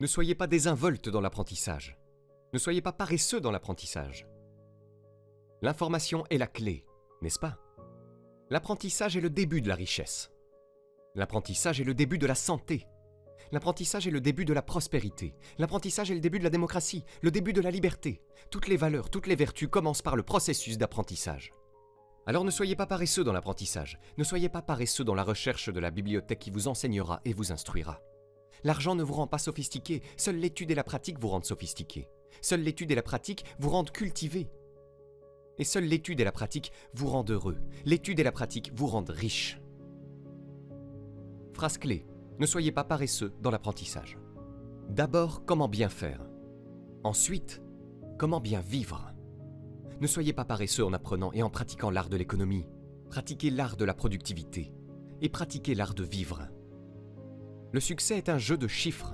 Ne soyez pas désinvoltes dans l'apprentissage. Ne soyez pas paresseux dans l'apprentissage. L'information est la clé, n'est-ce pas? L'apprentissage est le début de la richesse. L'apprentissage est le début de la santé. L'apprentissage est le début de la prospérité. L'apprentissage est le début de la démocratie, le début de la liberté. Toutes les valeurs, toutes les vertus commencent par le processus d'apprentissage. Alors ne soyez pas paresseux dans l'apprentissage. Ne soyez pas paresseux dans la recherche de la bibliothèque qui vous enseignera et vous instruira. L'argent ne vous rend pas sophistiqué, seule l'étude et la pratique vous rendent sophistiqué. Seule l'étude et la pratique vous rendent cultivé. Et seule l'étude et la pratique vous rendent heureux. L'étude et la pratique vous rendent riche. Phrase clé, ne soyez pas paresseux dans l'apprentissage. D'abord, comment bien faire. Ensuite, comment bien vivre. Ne soyez pas paresseux en apprenant et en pratiquant l'art de l'économie. Pratiquez l'art de la productivité et pratiquez l'art de vivre. Le succès est un jeu de chiffres.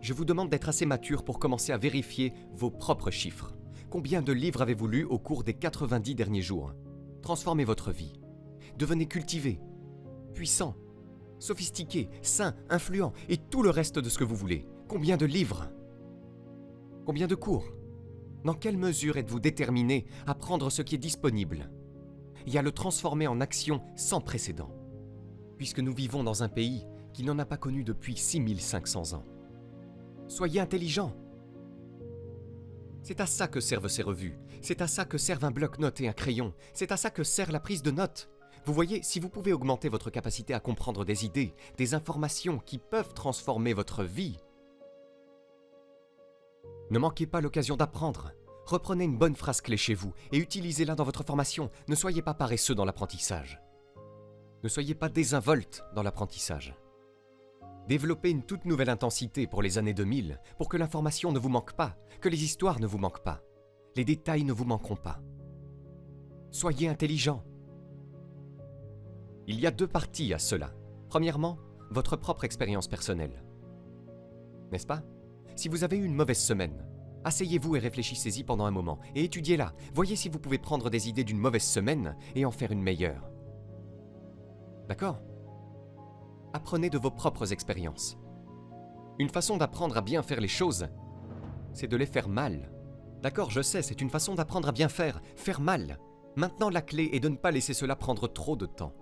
Je vous demande d'être assez mature pour commencer à vérifier vos propres chiffres. Combien de livres avez-vous lus au cours des 90 derniers jours? Transformez votre vie. Devenez cultivé, puissant, sophistiqué, sain, influent et tout le reste de ce que vous voulez. Combien de livres? Combien de cours? Dans quelle mesure êtes-vous déterminé à prendre ce qui est disponible et à le transformer en action sans précédent? Puisque nous vivons dans un pays qui n'en a pas connu depuis 6500 ans. Soyez intelligents. C'est à ça que servent ces revues. C'est à ça que servent un bloc-notes et un crayon. C'est à ça que sert la prise de notes. Vous voyez, si vous pouvez augmenter votre capacité à comprendre des idées, des informations qui peuvent transformer votre vie, ne manquez pas l'occasion d'apprendre. Reprenez une bonne phrase clé chez vous et utilisez-la dans votre formation. Ne soyez pas paresseux dans l'apprentissage. Ne soyez pas désinvoltes dans l'apprentissage. Développez une toute nouvelle intensité pour les années 2000, pour que l'information ne vous manque pas, que les histoires ne vous manquent pas, les détails ne vous manqueront pas. Soyez intelligents. Il y a deux parties à cela. Premièrement, votre propre expérience personnelle. N'est-ce pas? Si vous avez eu une mauvaise semaine, asseyez-vous et réfléchissez-y pendant un moment et étudiez-la. Voyez si vous pouvez prendre des idées d'une mauvaise semaine et en faire une meilleure. D'accord? Apprenez de vos propres expériences. Une façon d'apprendre à bien faire les choses, c'est de les faire mal. D'accord, je sais, c'est une façon d'apprendre à bien faire mal. Maintenant, la clé est de ne pas laisser cela prendre trop de temps.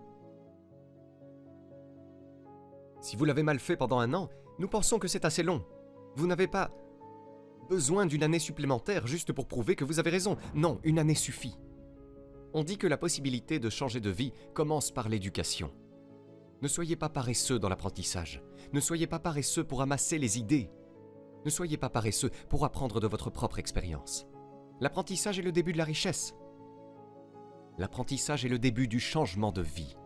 Si vous l'avez mal fait pendant un an, nous pensons que c'est assez long. Vous n'avez pas besoin d'une année supplémentaire juste pour prouver que vous avez raison. Non, une année suffit. On dit que la possibilité de changer de vie commence par l'éducation. Ne soyez pas paresseux dans l'apprentissage. Ne soyez pas paresseux pour amasser les idées. Ne soyez pas paresseux pour apprendre de votre propre expérience. L'apprentissage est le début de la richesse. L'apprentissage est le début du changement de vie.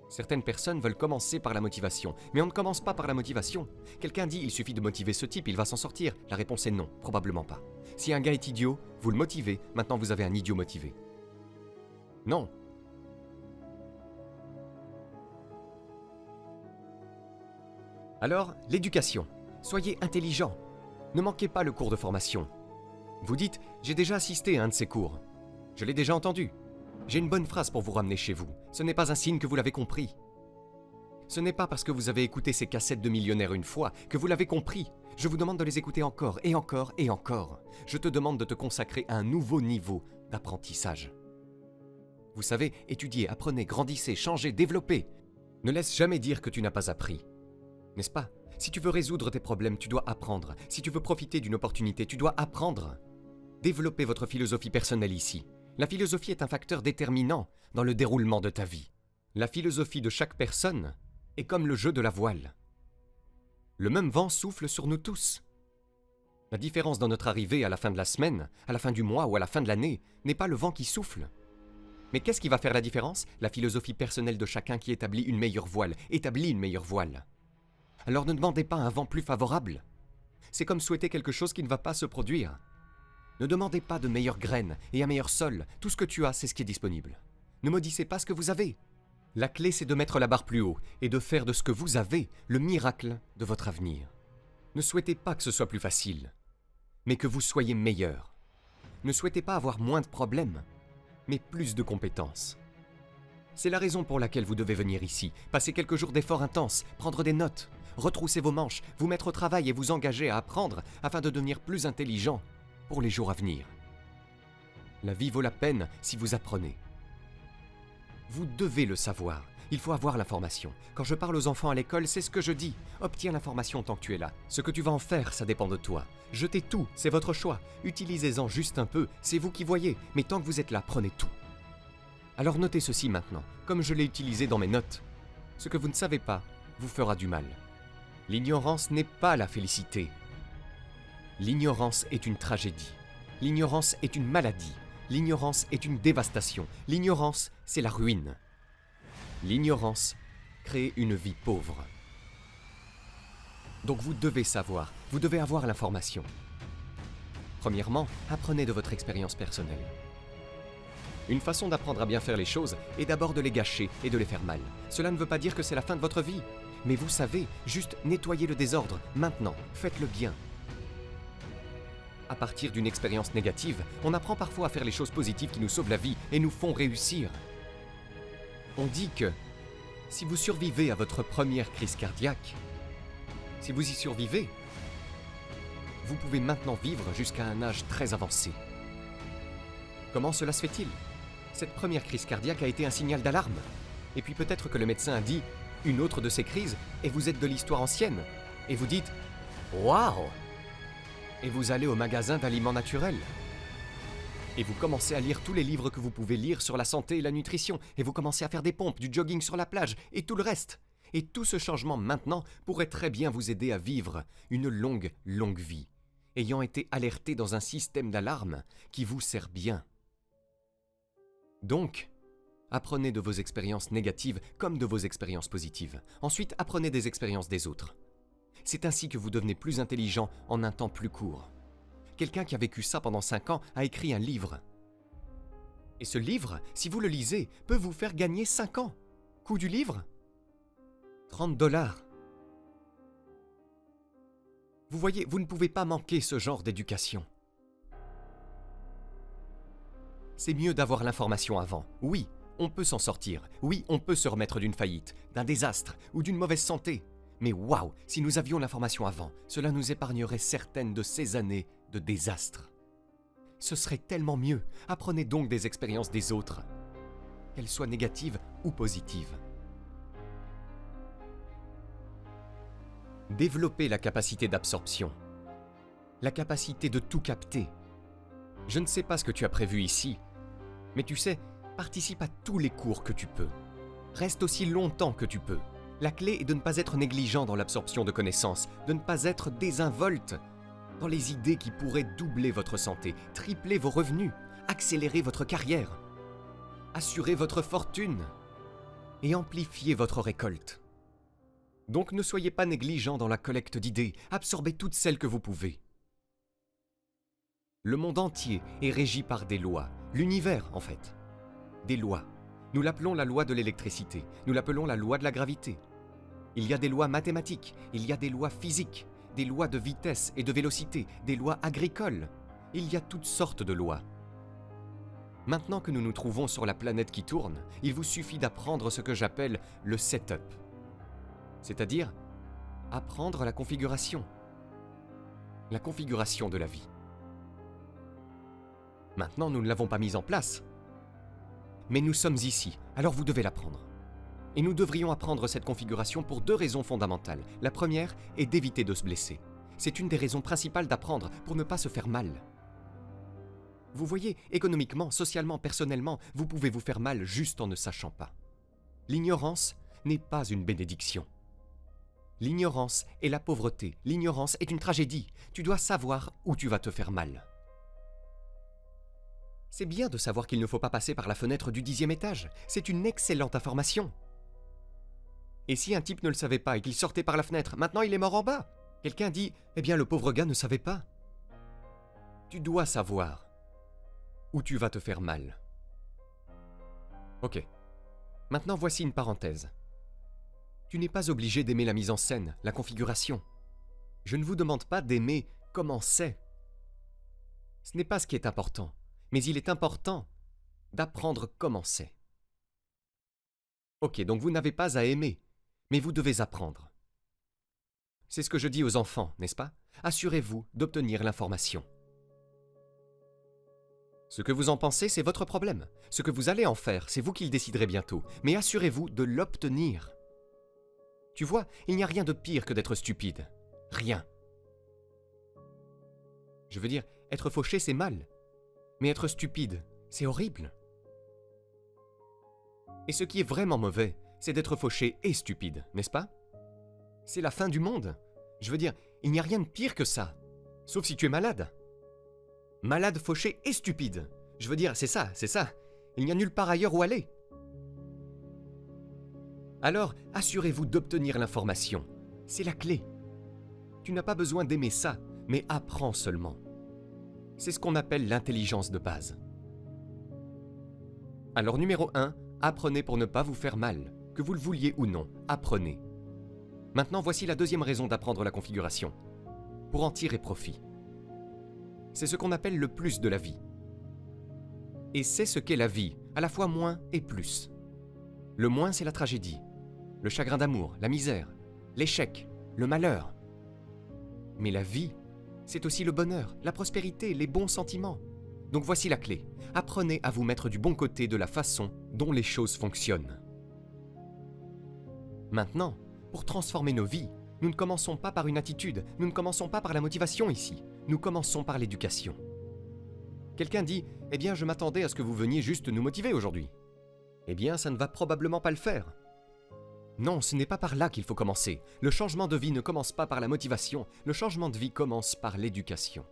Certaines personnes veulent commencer par la motivation, mais on ne commence pas par la motivation. Quelqu'un dit « il suffit de motiver ce type, il va s'en sortir ». La réponse est non, probablement pas. Si un gars est idiot, vous le motivez, maintenant vous avez un idiot motivé. Non. Alors, l'éducation. Soyez intelligents. Ne manquez pas le cours de formation. Vous dites « j'ai déjà assisté à un de ces cours. Je l'ai déjà entendu. J'ai une bonne phrase pour vous ramener chez vous. Ce n'est pas un signe que vous l'avez compris. Ce n'est pas parce que vous avez écouté ces cassettes de millionnaires une fois que vous l'avez compris. Je vous demande de les écouter encore et encore et encore. Je te demande de te consacrer à un nouveau niveau d'apprentissage. Vous savez, étudiez, apprenez, grandissez, changez, développez. Ne laisse jamais dire que tu n'as pas appris. N'est-ce pas? Si tu veux résoudre tes problèmes, tu dois apprendre. Si tu veux profiter d'une opportunité, tu dois apprendre. Développez votre philosophie personnelle ici. La philosophie est un facteur déterminant dans le déroulement de ta vie. La philosophie de chaque personne est comme le jeu de la voile. Le même vent souffle sur nous tous. La différence dans notre arrivée à la fin de la semaine, à la fin du mois ou à la fin de l'année n'est pas le vent qui souffle. Mais qu'est-ce qui va faire la différence? La philosophie personnelle de chacun qui établit une meilleure voile. Alors ne demandez pas un vent plus favorable. C'est comme souhaiter quelque chose qui ne va pas se produire. Ne demandez pas de meilleures graines et un meilleur sol. Tout ce que tu as, c'est ce qui est disponible. Ne maudissez pas ce que vous avez. La clé, c'est de mettre la barre plus haut et de faire de ce que vous avez le miracle de votre avenir. Ne souhaitez pas que ce soit plus facile, mais que vous soyez meilleur. Ne souhaitez pas avoir moins de problèmes, mais plus de compétences. C'est la raison pour laquelle vous devez venir ici, passer quelques jours d'efforts intenses, prendre des notes, retrousser vos manches, vous mettre au travail et vous engager à apprendre afin de devenir plus intelligent pour les jours à venir. La vie vaut la peine si vous apprenez. Vous devez le savoir. Il faut avoir l'information. Quand je parle aux enfants à l'école, c'est ce que je dis. Obtiens l'information tant que tu es là. Ce que tu vas en faire, ça dépend de toi. Jetez tout, c'est votre choix. Utilisez-en juste un peu, c'est vous qui voyez. Mais tant que vous êtes là, prenez tout. Alors notez ceci maintenant, comme je l'ai utilisé dans mes notes. Ce que vous ne savez pas vous fera du mal. L'ignorance n'est pas la félicité. L'ignorance est une tragédie. L'ignorance est une maladie. L'ignorance est une dévastation. L'ignorance, c'est la ruine. L'ignorance crée une vie pauvre. Donc vous devez savoir, vous devez avoir l'information. Premièrement, apprenez de votre expérience personnelle. Une façon d'apprendre à bien faire les choses est d'abord de les gâcher et de les faire mal. Cela ne veut pas dire que c'est la fin de votre vie. Mais vous savez, juste nettoyer le désordre, maintenant, faites-le bien. À partir d'une expérience négative, on apprend parfois à faire les choses positives qui nous sauvent la vie et nous font réussir. On dit que si vous survivez à votre première crise cardiaque, si vous y survivez, vous pouvez maintenant vivre jusqu'à un âge très avancé. Comment cela se fait-il? Cette première crise cardiaque a été un signal d'alarme. Et puis peut-être que le médecin a dit une autre de ces crises et vous êtes de l'histoire ancienne. Et vous dites « Waouh !» Et vous allez au magasin d'aliments naturels. Et vous commencez à lire tous les livres que vous pouvez lire sur la santé et la nutrition. Et vous commencez à faire des pompes, du jogging sur la plage et tout le reste. Et tout ce changement maintenant pourrait très bien vous aider à vivre une longue, longue vie, ayant été alerté dans un système d'alarme qui vous sert bien. Donc, apprenez de vos expériences négatives comme de vos expériences positives. Ensuite, apprenez des expériences des autres. C'est ainsi que vous devenez plus intelligent en un temps plus court. Quelqu'un qui a vécu ça pendant 5 ans a écrit un livre. Et ce livre, si vous le lisez, peut vous faire gagner 5 ans. Coût du livre ? 30 $. Vous voyez, vous ne pouvez pas manquer ce genre d'éducation. C'est mieux d'avoir l'information avant. Oui, on peut s'en sortir. Oui, on peut se remettre d'une faillite, d'un désastre ou d'une mauvaise santé. Mais waouh, si nous avions l'information avant, cela nous épargnerait certaines de ces années de désastre. Ce serait tellement mieux. Apprenez donc des expériences des autres, qu'elles soient négatives ou positives. Développez la capacité d'absorption, la capacité de tout capter. Je ne sais pas ce que tu as prévu ici, mais tu sais, participe à tous les cours que tu peux. Reste aussi longtemps que tu peux. La clé est de ne pas être négligent dans l'absorption de connaissances, de ne pas être désinvolte dans les idées qui pourraient doubler votre santé, tripler vos revenus, accélérer votre carrière, assurer votre fortune et amplifier votre récolte. Donc ne soyez pas négligent dans la collecte d'idées, absorbez toutes celles que vous pouvez. Le monde entier est régi par des lois, l'univers en fait. Des lois. Nous l'appelons la loi de l'électricité, nous l'appelons la loi de la gravité. Il y a des lois mathématiques, il y a des lois physiques, des lois de vitesse et de vélocité, des lois agricoles. Il y a toutes sortes de lois. Maintenant que nous nous trouvons sur la planète qui tourne, il vous suffit d'apprendre ce que j'appelle le setup. C'est-à-dire apprendre la configuration de la vie. Maintenant, nous ne l'avons pas mise en place. Mais nous sommes ici, alors vous devez l'apprendre. Et nous devrions apprendre cette configuration pour 2 raisons fondamentales. La première est d'éviter de se blesser. C'est une des raisons principales d'apprendre pour ne pas se faire mal. Vous voyez, économiquement, socialement, personnellement, vous pouvez vous faire mal juste en ne sachant pas. L'ignorance n'est pas une bénédiction. L'ignorance est la pauvreté. L'ignorance est une tragédie. Tu dois savoir où tu vas te faire mal. C'est bien de savoir qu'il ne faut pas passer par la fenêtre du 10e étage. C'est une excellente information. Et si un type ne le savait pas et qu'il sortait par la fenêtre, maintenant il est mort en bas. Quelqu'un dit « Eh bien, le pauvre gars ne savait pas. » Tu dois savoir où tu vas te faire mal. Ok. Maintenant, voici une parenthèse. Tu n'es pas obligé d'aimer la mise en scène, la configuration. Je ne vous demande pas d'aimer comment c'est. Ce n'est pas ce qui est important, mais il est important d'apprendre comment c'est. Ok, donc vous n'avez pas à aimer, mais vous devez apprendre. C'est ce que je dis aux enfants, n'est-ce pas? Assurez-vous d'obtenir l'information. Ce que vous en pensez, c'est votre problème. Ce que vous allez en faire, c'est vous qui le déciderez bientôt. Mais assurez-vous de l'obtenir. Tu vois, il n'y a rien de pire que d'être stupide. Rien. Je veux dire, être fauché, c'est mal. Mais être stupide, c'est horrible. Et ce qui est vraiment mauvais, c'est d'être fauché et stupide, n'est-ce pas? C'est la fin du monde. Je veux dire, il n'y a rien de pire que ça. Sauf si tu es malade. Malade, fauché et stupide. Je veux dire, c'est ça, c'est ça. Il n'y a nulle part ailleurs où aller. Alors, assurez-vous d'obtenir l'information. C'est la clé. Tu n'as pas besoin d'aimer ça, mais apprends seulement. C'est ce qu'on appelle l'intelligence de base. Alors numéro 1, apprenez pour ne pas vous faire mal. Que vous le vouliez ou non, apprenez. Maintenant, voici la deuxième raison d'apprendre la configuration. Pour en tirer profit. C'est ce qu'on appelle le plus de la vie. Et c'est ce qu'est la vie, à la fois moins et plus. Le moins, c'est la tragédie, le chagrin d'amour, la misère, l'échec, le malheur. Mais la vie, c'est aussi le bonheur, la prospérité, les bons sentiments. Donc voici la clé. Apprenez à vous mettre du bon côté de la façon dont les choses fonctionnent. Maintenant, pour transformer nos vies, nous ne commençons pas par une attitude, nous ne commençons pas par la motivation ici, nous commençons par l'éducation. Quelqu'un dit « Eh bien, je m'attendais à ce que vous veniez juste nous motiver aujourd'hui. » Eh bien, ça ne va probablement pas le faire. Non, ce n'est pas par là qu'il faut commencer. Le changement de vie ne commence pas par la motivation, le changement de vie commence par l'éducation.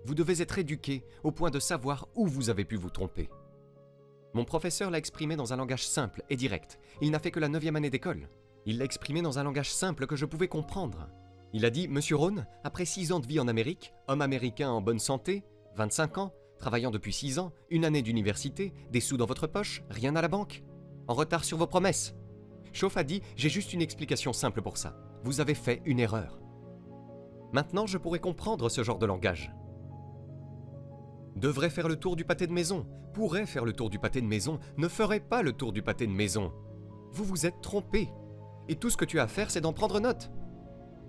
Vous devez être éduqué au point de savoir où vous avez pu vous tromper. Mon professeur l'a exprimé dans un langage simple et direct. Il n'a fait que la 9e année d'école. Il l'a exprimé dans un langage simple que je pouvais comprendre. Il a dit « Monsieur Rhône, après 6 ans de vie en Amérique, homme américain en bonne santé, 25 ans, travaillant depuis 6 ans, 1 année d'université, des sous dans votre poche, rien à la banque. En retard sur vos promesses. » Chauffe a dit « J'ai juste une explication simple pour ça. Vous avez fait une erreur. » Maintenant, je pourrais comprendre ce genre de langage. Devrait faire le tour du pâté de maison, pourrait faire le tour du pâté de maison, ne ferait pas le tour du pâté de maison. Vous vous êtes trompé. Et tout ce que tu as à faire, c'est d'en prendre note.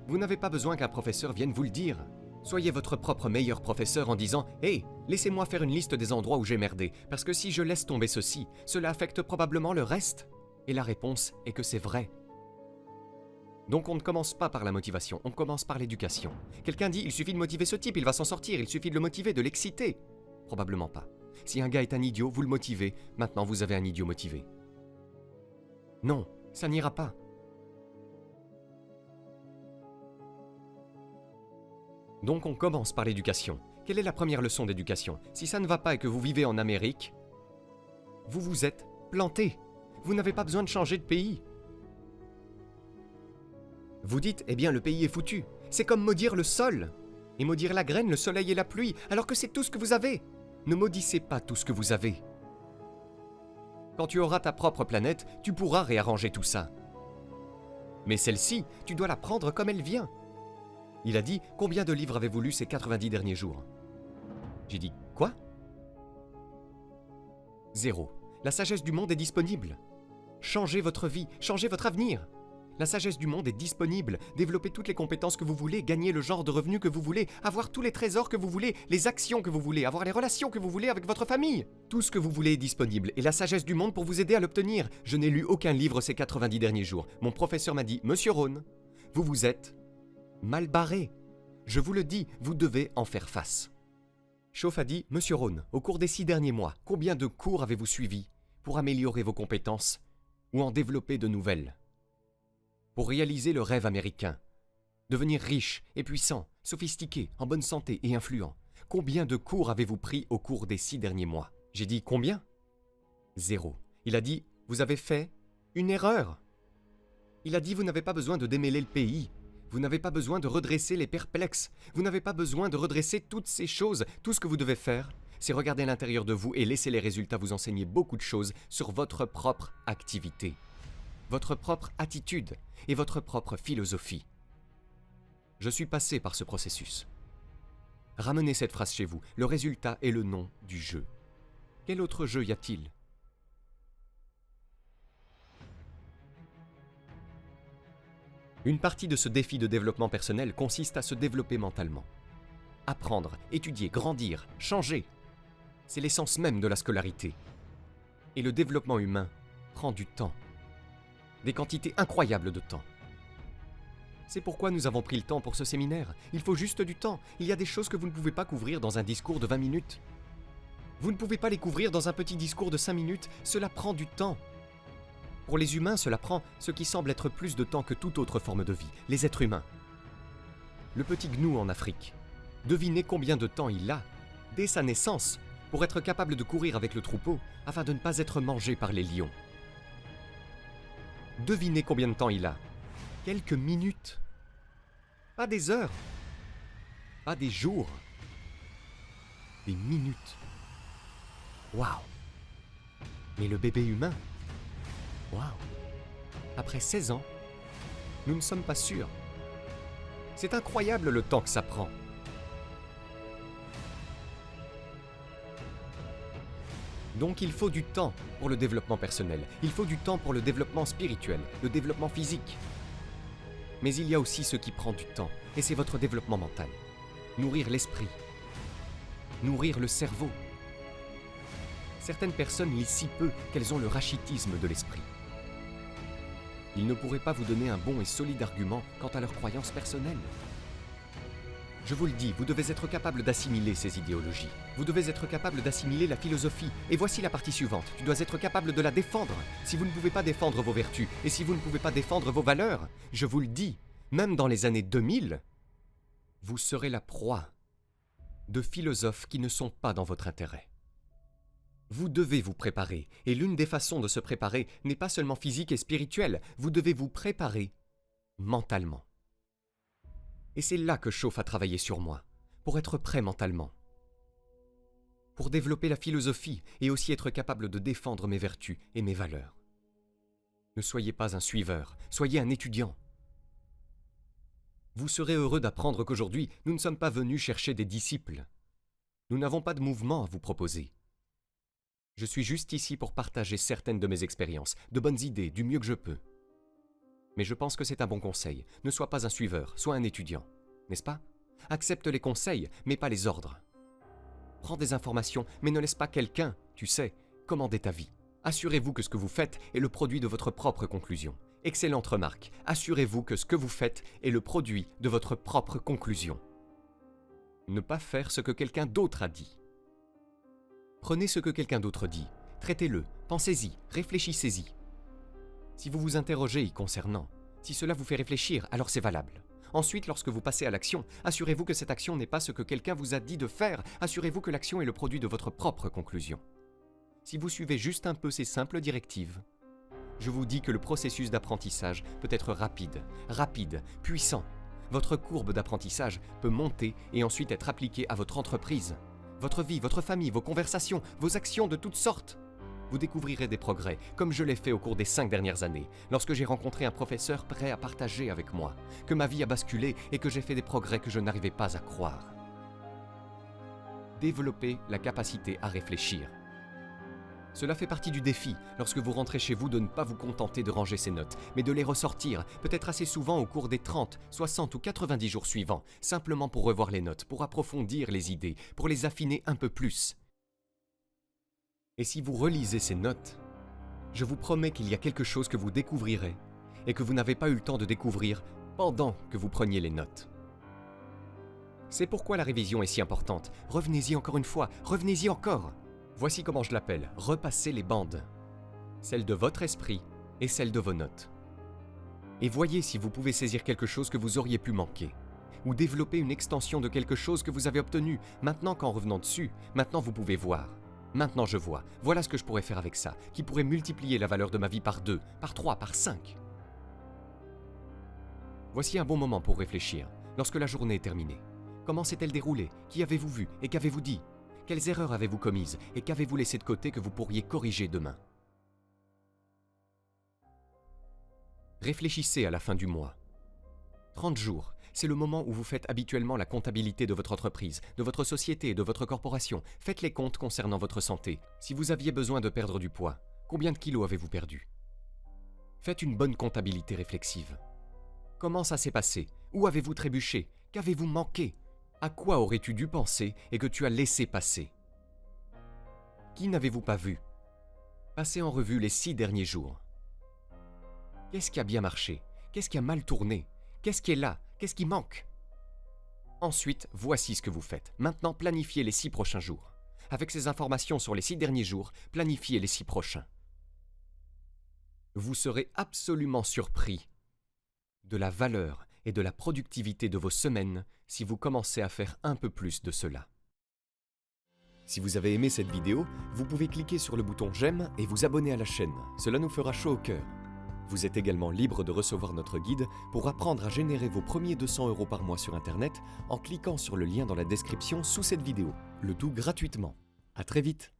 Vous n'avez pas besoin qu'un professeur vienne vous le dire. Soyez votre propre meilleur professeur en disant « Hey, laissez-moi faire une liste des endroits où j'ai merdé, parce que si je laisse tomber ceci, cela affecte probablement le reste. » Et la réponse est que c'est vrai. Donc on ne commence pas par la motivation, on commence par l'éducation. Quelqu'un dit « Il suffit de motiver ce type, il va s'en sortir, il suffit de le motiver, de l'exciter. » Probablement pas. Si un gars est un idiot, vous le motivez, maintenant vous avez un idiot motivé. Non, ça n'ira pas. Donc on commence par l'éducation. Quelle est la première leçon d'éducation? Si ça ne va pas et que vous vivez en Amérique, vous vous êtes planté. Vous n'avez pas besoin de changer de pays. Vous dites, eh bien le pays est foutu. C'est comme maudire le sol. Et maudire la graine, le soleil et la pluie, alors que c'est tout ce que vous avez. Ne maudissez pas tout ce que vous avez. Quand tu auras ta propre planète, tu pourras réarranger tout ça. Mais celle-ci, tu dois la prendre comme elle vient. Il a dit « Combien de livres avez-vous lu ces 90 derniers jours ?» J'ai dit « Quoi ?» 0. La sagesse du monde est disponible. Changez votre vie, changez votre avenir. La sagesse du monde est disponible. Développez toutes les compétences que vous voulez, gagnez le genre de revenus que vous voulez, avoir tous les trésors que vous voulez, les actions que vous voulez, avoir les relations que vous voulez avec votre famille. Tout ce que vous voulez est disponible et la sagesse du monde pour vous aider à l'obtenir. Je n'ai lu aucun livre ces 90 derniers jours. Mon professeur m'a dit « Monsieur Rhône, vous vous êtes mal barré. Je vous le dis, vous devez en faire face. » Chauffe a dit « Monsieur Rhône, au cours des 6 derniers mois, combien de cours avez-vous suivi pour améliorer vos compétences ou en développer de nouvelles ? Pour réaliser le rêve américain, devenir riche et puissant, sophistiqué, en bonne santé et influent. Combien de cours avez-vous pris au cours des 6 derniers mois ? » J'ai dit « Combien ?» 0. Il a dit « Vous avez fait une erreur. » Il a dit « Vous n'avez pas besoin de démêler le pays. Vous n'avez pas besoin de redresser les perplexes. Vous n'avez pas besoin de redresser toutes ces choses. Tout ce que vous devez faire, c'est regarder à l'intérieur de vous et laisser les résultats vous enseigner beaucoup de choses sur votre propre activité, votre propre attitude et votre propre philosophie. Je suis passé par ce processus. Ramenez cette phrase chez vous. Le résultat est le nom du jeu. Quel autre jeu y a-t-il ? Une partie de ce défi de développement personnel consiste à se développer mentalement. Apprendre, étudier, grandir, changer. C'est l'essence même de la scolarité. Et le développement humain prend du temps. Des quantités incroyables de temps. C'est pourquoi nous avons pris le temps pour ce séminaire. Il faut juste du temps. Il y a des choses que vous ne pouvez pas couvrir dans un discours de 20 minutes. Vous ne pouvez pas les couvrir dans un petit discours de 5 minutes. Cela prend du temps. Pour les humains, cela prend ce qui semble être plus de temps que toute autre forme de vie, les êtres humains. Le petit gnou en Afrique. Devinez combien de temps il a, dès sa naissance, pour être capable de courir avec le troupeau afin de ne pas être mangé par les lions. Devinez combien de temps il a. Quelques minutes. Pas des heures. Pas des jours. Des minutes. Waouh. Mais le bébé humain. Waouh. Après 16 ans, nous ne sommes pas sûrs. C'est incroyable le temps que ça prend. Donc il faut du temps pour le développement personnel, il faut du temps pour le développement spirituel, le développement physique. Mais il y a aussi ce qui prend du temps, et c'est votre développement mental. Nourrir l'esprit, nourrir le cerveau. Certaines personnes lisent si peu qu'elles ont le rachitisme de l'esprit. Ils ne pourraient pas vous donner un bon et solide argument quant à leurs croyances personnelles. Je vous le dis, vous devez être capable d'assimiler ces idéologies. Vous devez être capable d'assimiler la philosophie. Et voici la partie suivante. Tu dois être capable de la défendre. Si vous ne pouvez pas défendre vos vertus, et si vous ne pouvez pas défendre vos valeurs, je vous le dis, même dans les années 2000, vous serez la proie de philosophes qui ne sont pas dans votre intérêt. Vous devez vous préparer. Et l'une des façons de se préparer n'est pas seulement physique et spirituelle. Vous devez vous préparer mentalement. Et c'est là que Chauffe a travaillé sur moi, pour être prêt mentalement. Pour développer la philosophie et aussi être capable de défendre mes vertus et mes valeurs. Ne soyez pas un suiveur, soyez un étudiant. Vous serez heureux d'apprendre qu'aujourd'hui, nous ne sommes pas venus chercher des disciples. Nous n'avons pas de mouvement à vous proposer. Je suis juste ici pour partager certaines de mes expériences, de bonnes idées, du mieux que je peux. Mais je pense que c'est un bon conseil. Ne sois pas un suiveur, sois un étudiant. N'est-ce pas? Accepte les conseils, mais pas les ordres. Prends des informations, mais ne laisse pas quelqu'un, tu sais, commander ta vie. Assurez-vous que ce que vous faites est le produit de votre propre conclusion. Excellente remarque. Assurez-vous que ce que vous faites est le produit de votre propre conclusion. Ne pas faire ce que quelqu'un d'autre a dit. Prenez ce que quelqu'un d'autre dit. Traitez-le, pensez-y, réfléchissez-y. Si vous vous interrogez y concernant, si cela vous fait réfléchir, alors c'est valable. Ensuite, lorsque vous passez à l'action, assurez-vous que cette action n'est pas ce que quelqu'un vous a dit de faire. Assurez-vous que l'action est le produit de votre propre conclusion. Si vous suivez juste un peu ces simples directives, je vous dis que le processus d'apprentissage peut être rapide, puissant. Votre courbe d'apprentissage peut monter et ensuite être appliquée à votre entreprise, votre vie, votre famille, vos conversations, vos actions de toutes sortes. Vous découvrirez des progrès, comme je l'ai fait au cours des 5 dernières années, lorsque j'ai rencontré un professeur prêt à partager avec moi, que ma vie a basculé et que j'ai fait des progrès que je n'arrivais pas à croire. Développez la capacité à réfléchir. Cela fait partie du défi, lorsque vous rentrez chez vous, de ne pas vous contenter de ranger ces notes, mais de les ressortir, peut-être assez souvent au cours des 30, 60 ou 90 jours suivants, simplement pour revoir les notes, pour approfondir les idées, pour les affiner un peu plus. Et si vous relisez ces notes, je vous promets qu'il y a quelque chose que vous découvrirez et que vous n'avez pas eu le temps de découvrir pendant que vous preniez les notes. C'est pourquoi la révision est si importante. Revenez-y encore une fois, revenez-y encore. Voici comment je l'appelle, repasser les bandes. Celles de votre esprit et celles de vos notes. Et voyez si vous pouvez saisir quelque chose que vous auriez pu manquer. Ou développer une extension de quelque chose que vous avez obtenu. Maintenant qu'en revenant dessus, maintenant vous pouvez voir. Maintenant je vois, voilà ce que je pourrais faire avec ça, qui pourrait multiplier la valeur de ma vie par 2, par 3, par 5. Voici un bon moment pour réfléchir, lorsque la journée est terminée. Comment s'est-elle déroulée? Qui avez-vous vu et qu'avez-vous dit? Quelles erreurs avez-vous commises et qu'avez-vous laissé de côté que vous pourriez corriger demain? Réfléchissez à la fin du mois. 30 jours. C'est le moment où vous faites habituellement la comptabilité de votre entreprise, de votre société et de votre corporation. Faites les comptes concernant votre santé. Si vous aviez besoin de perdre du poids, combien de kilos avez-vous perdu? Faites une bonne comptabilité réflexive. Comment ça s'est passé? Où avez-vous trébuché? Qu'avez-vous manqué? À quoi aurais-tu dû penser et que tu as laissé passer? Qui n'avez-vous pas vu? Passez en revue les 6 derniers jours. Qu'est-ce qui a bien marché? Qu'est-ce qui a mal tourné? Qu'est-ce qui est là? Qu'est-ce qui manque? Ensuite, voici ce que vous faites. Maintenant, planifiez les 6 prochains jours. Avec ces informations sur les 6 derniers jours, planifiez les 6 prochains. Vous serez absolument surpris de la valeur et de la productivité de vos semaines si vous commencez à faire un peu plus de cela. Si vous avez aimé cette vidéo, vous pouvez cliquer sur le bouton j'aime et vous abonner à la chaîne. Cela nous fera chaud au cœur. Vous êtes également libre de recevoir notre guide pour apprendre à générer vos premiers 200 € par mois sur Internet en cliquant sur le lien dans la description sous cette vidéo. Le tout gratuitement. À très vite!